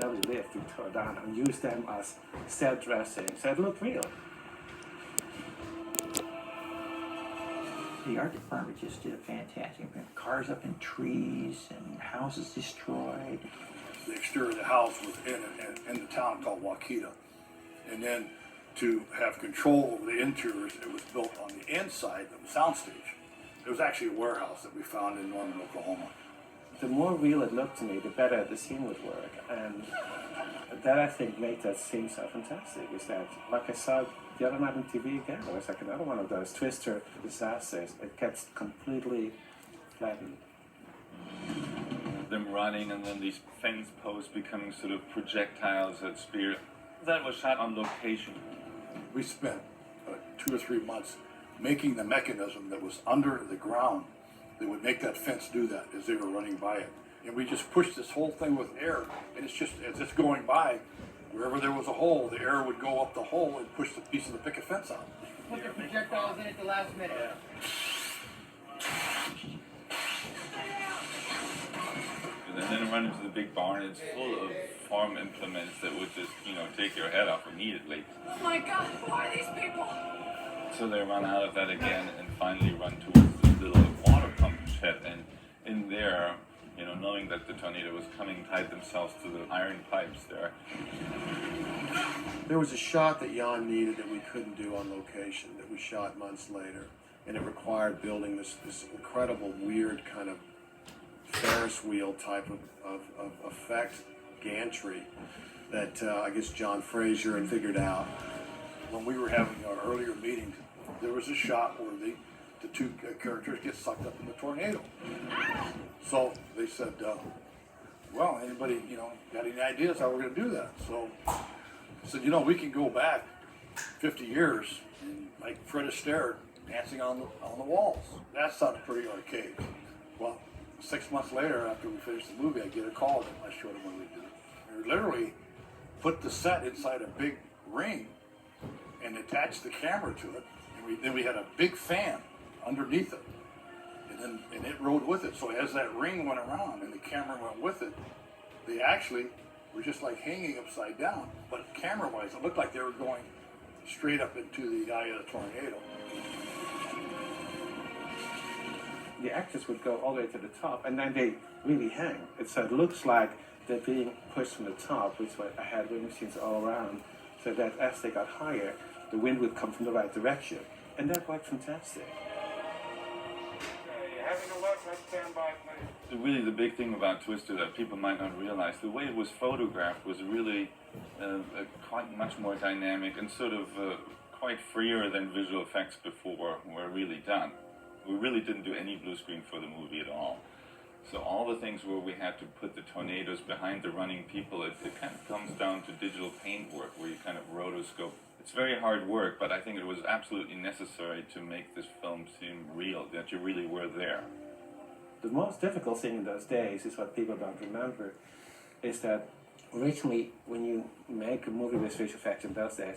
where we lived, we tore down and used them as set dressing, so it looked real. The art department just did a fantastic. Cars up in trees and houses destroyed. The exterior of the house was in the town called Waukeeta. And then to have control over the interiors, it was built on the inside of the soundstage. It was actually a warehouse that we found in Norman, Oklahoma. The more real it looked to me, the better the scene would work. And that, I think, made that scene so fantastic, is that, like I saw the other night on TV again, it was like another one of those twister disasters. It gets completely flattened. Them running and then these fence posts becoming sort of projectiles that spear. That was shot on location. We spent 2 or 3 months making the mechanism that was under the ground that would make that fence do that as they were running by it. And we just pushed this whole thing with air, and it's just, as it's going by, wherever there was a hole, the air would go up the hole and push the piece of the picket fence out. Put the projectiles in at the last minute. And then run into the big barn. It's full of farm implements that would just, take your head off immediately. Oh my God, who are these people? So they run out of that again and finally run towards this little water pump shed. And in there, knowing that the tornado was coming, tied themselves to the iron pipes there. There was a shot that Jan needed that we couldn't do on location, that we shot months later. And it required building this incredible, weird kind of Ferris wheel type of effect gantry that I guess John Fraser had figured out. When we were having our earlier meetings, there was a shot where the two characters get sucked up in the tornado. So they said, well, anybody, got any ideas how we're going to do that? So I said, we can go back 50 years and like Fred Astaire dancing on the walls. That sounded pretty archaic. Well, 6 months later, after we finished the movie, I get a call and I showed them what we did. We literally put the set inside a big ring and attached the camera to it. And then we had a big fan underneath it. And it rode with it. So as that ring went around and the camera went with it, they actually were just like hanging upside down. But camera-wise, it looked like they were going straight up into the eye of the tornado. The actors would go all the way to the top, and then they really hang. So it looks like they're being pushed from the top, which I had wind machines all around, so that as they got higher, the wind would come from the right direction. And that worked fantastic. Having a look, let's stand by, please. Really, the big thing about Twister that people might not realize, the way it was photographed was really quite much more dynamic and sort of quite freer than visual effects before were really done. We really didn't do any blue screen for the movie at all. So all the things where we had to put the tornadoes behind the running people, it kind of comes down to digital paint work where you kind of rotoscope. It's very hard work, but I think it was absolutely necessary to make this film seem real, that you really were there. The most difficult thing in those days is what people don't remember, is that originally when you make a movie with visual effects in those days,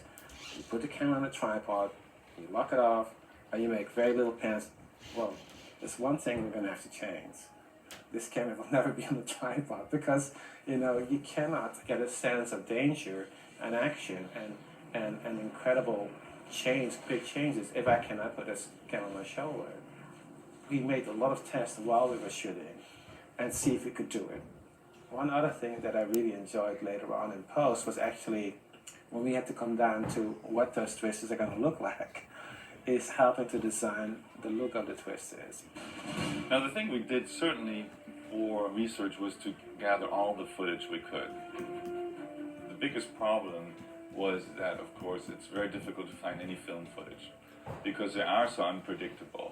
you put the camera on a tripod, you lock it off, and you make very little pans. Well, there's one thing we're going to have to change. This camera will never be on the tripod because, you cannot get a sense of danger and action and incredible big changes if I cannot put this camera on my shoulder. We made a lot of tests while we were shooting and see if we could do it. One other thing that I really enjoyed later on in post was actually when we had to come down to what those twisters are going to look like, is helping to design the look of the twisters. Now the thing we did certainly for research was to gather all the footage we could. The biggest problem was that, of course, it's very difficult to find any film footage because they are so unpredictable.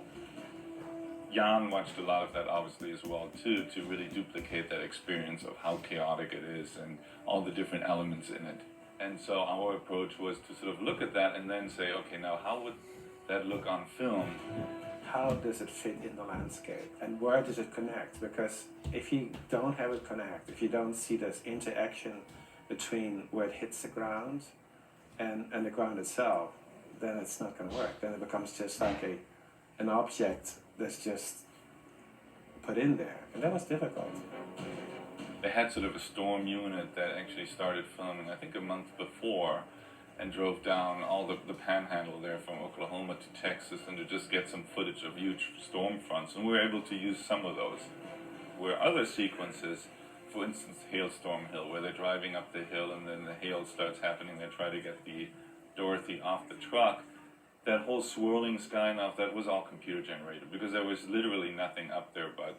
Jan watched a lot of that obviously as well too, to really duplicate that experience of how chaotic it is and all the different elements in it. And so our approach was to sort of look at that and then say, okay, now how would that look on film? How does it fit in the landscape and where does it connect? Because if you don't have it connect, if you don't see this interaction between where it hits the ground and the ground itself, then it's not going to work. Then it becomes just like an object that's just put in there. And that was difficult. They had sort of a storm unit that actually started filming, I think, a month before, and drove down all the panhandle there from Oklahoma to Texas and to just get some footage of huge storm fronts. And we were able to use some of those. Where other sequences, for instance, Hailstorm Hill, where they're driving up the hill and then the hail starts happening, they try to get the Dorothy off the truck. That whole swirling sky and off, that was all computer generated because there was literally nothing up there but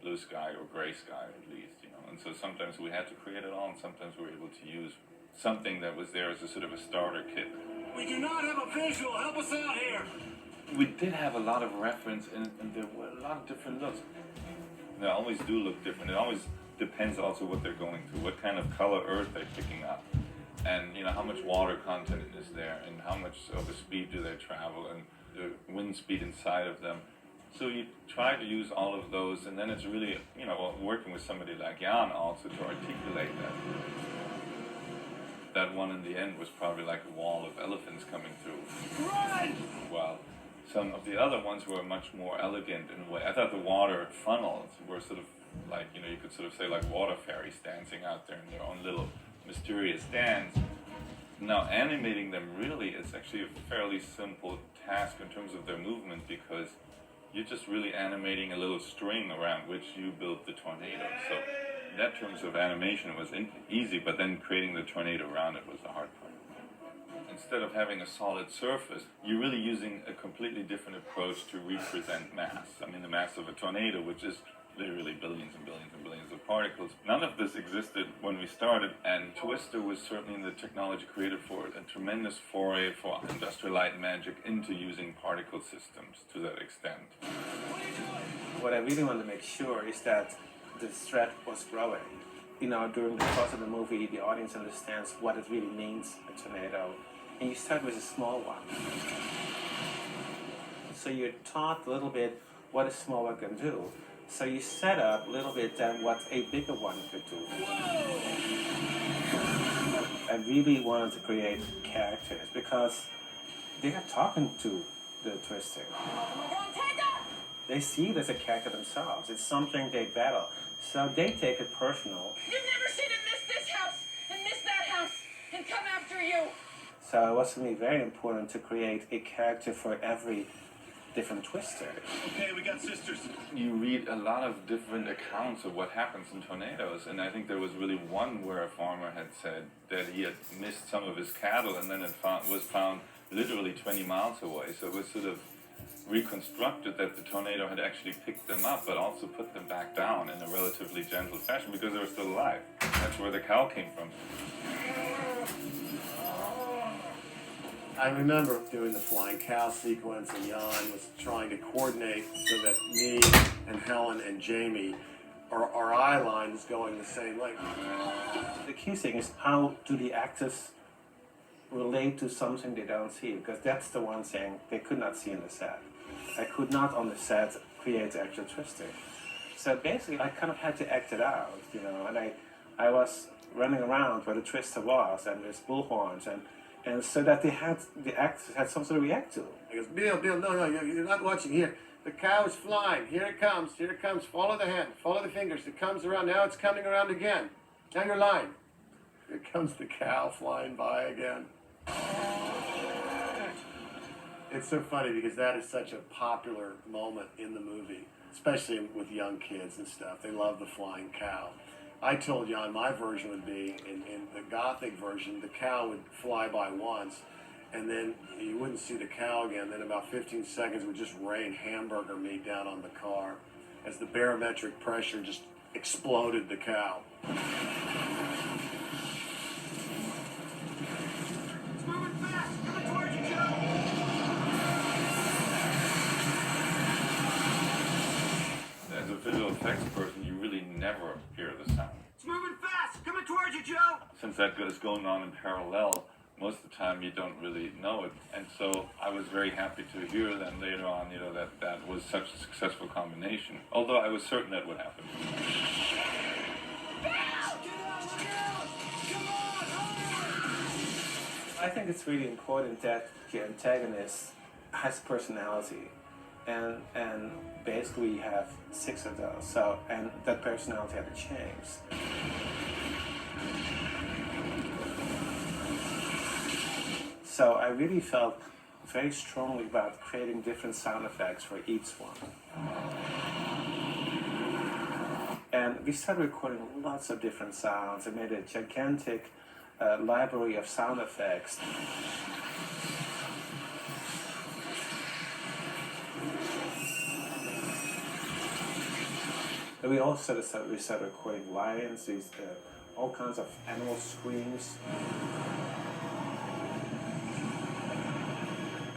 blue sky or gray sky at least, you know. And so sometimes we had to create it all, and sometimes we were able to use something that was there as a sort of a starter kit. We do not have a visual. Help us out here. We did have a lot of reference, and there were a lot of different looks. They always do look different. It always depends also what they're going through, what kind of color earth they're picking up, and you know how much water content is there, and how much of a speed do they travel, and the wind speed inside of them. So you try to use all of those, and then it's really, you know, working with somebody like Jan also to articulate that. That one in the end was probably like a wall of elephants coming through. Run! Well, some of the other ones were much more elegant in a way. I thought the water funnels were sort of like, you know, you could sort of say like water fairies dancing out there in their own little mysterious dance. Now, animating them really is actually a fairly simple task in terms of their movement because you're just really animating a little string around which you build the tornado. So in that terms of animation, it was easy, but then creating the tornado around it was the hard part. Instead of having a solid surface, you're really using a completely different approach to represent mass. I mean, the mass of a tornado, which is literally billions and billions and billions of particles. None of this existed when we started, and Twister was certainly the technology created for it, a tremendous foray for Industrial Light and Magic into using particle systems to that extent. What I really want to make sure is that the threat was growing. You know, during the course of the movie, the audience understands what it really means, a tornado. And you start with a small one. So you're taught a little bit what a small one can do. So you set up a little bit then what a bigger one could do. I really wanted to create characters because they are talking to the Twister. They see it as a character themselves. It's something they battle. So they take it personal. You've never seen him miss this house and miss that house and come after you. So it was for me very important to create a character for every different Twister. Okay, we got sisters. You read a lot of different accounts of what happens in tornadoes, and I think there was really one where a farmer had said that he had missed some of his cattle and then it was found literally 20 miles away. So it was sort of reconstructed that the tornado had actually picked them up but also put them back down in a relatively gentle fashion because they were still alive. That's where the cow came from. I remember doing the flying cow sequence, and Jan was trying to coordinate so that me and Helen and Jamie, our eye line is going the same length. The key thing is how do the actors relate to something they don't see, because that's the one thing they could not see in the set. I could not on the set create the actual Twister. So basically I kind of had to act it out, you know, and I was running around where the Twister was and there's bullhorns and so that the actors had something to react to. He goes, Bill, no, you're not watching here. The cow is flying. Here it comes. Follow the hand. Follow the fingers. It comes around. Now it's coming around again. Now you're lying. Here comes the cow flying by again. It's so funny because that is such a popular moment in the movie, especially with young kids and stuff. They love the flying cow. I told Jan my version would be, in the Gothic version, the cow would fly by once, and then you wouldn't see the cow again. Then about 15 seconds would just rain hamburger meat down on the car as the barometric pressure just exploded the cow. It's moving fast. Coming towards you, Joe. As a visual effects person, you really never hear the sound. It's moving fast. Coming towards you, Joe. Since that is going on in parallel, most of the time you don't really know it. And so I was very happy to hear then later on, you know, that was such a successful combination. Although I was certain that would happen. I think it's really important that the antagonist has personality. and basically we have 6 of those. So, and that personality had to change. So I really felt very strongly about creating different sound effects for each one. And we started recording lots of different sounds. I made a gigantic library of sound effects. And we also started recording lions, these all kinds of animal screams,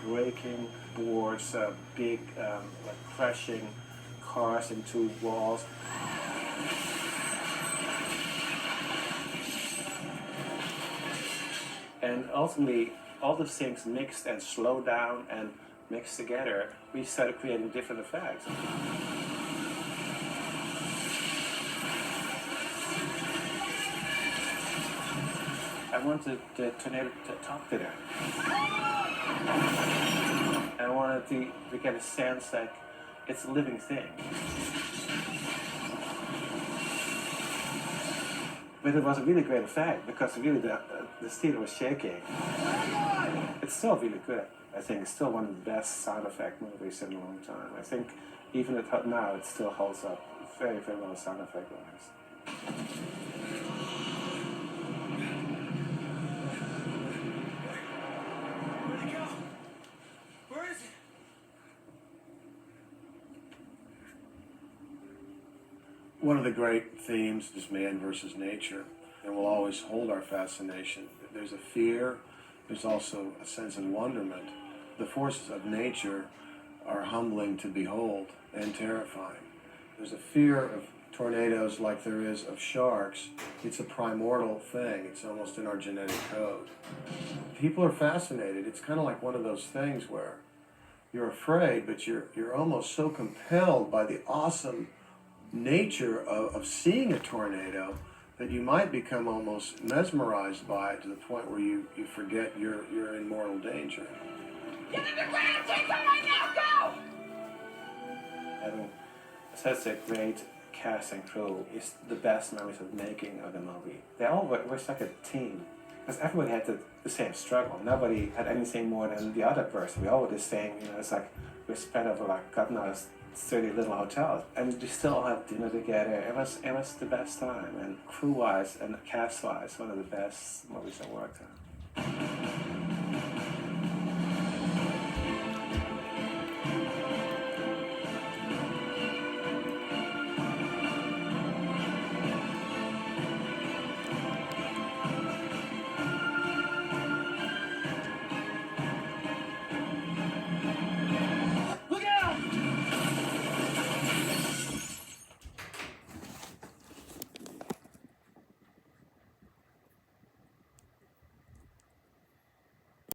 breaking boards, big like crashing cars into walls. And ultimately, all those things mixed and slowed down and mixed together, we started creating different effects. I wanted the tornado to talk to them. I wanted to get a sense like it's a living thing. But it was a really great effect because really the steel was shaking. It's still really good. I think it's still one of the best sound effect movies in a long time. I think even now it still holds up very, very well sound effect wise. Where'd he go? Where is it? One of the great themes is man versus nature, and will always hold our fascination. There's a fear, there's also a sense of wonderment. The forces of nature are humbling to behold and terrifying. There's a fear of tornadoes like there is of sharks. It's a primordial thing. It's almost in our genetic code. People are fascinated. It's kind of like one of those things where you're afraid, but you're almost so compelled by the awesome nature of seeing a tornado that you might become almost mesmerized by it to the point where you forget you're in mortal danger. Get in the ground! Take them right now! Go! Having such a great cast and crew is the best memories of making of the movie. They all were like a team. Because everybody had the same struggle. Nobody had anything more than the other person. We all were the same, it's like we're spread over like God knows 30 little hotels. And we still all had dinner together. It was the best time. And crew-wise and cast-wise, one of the best movies I worked on.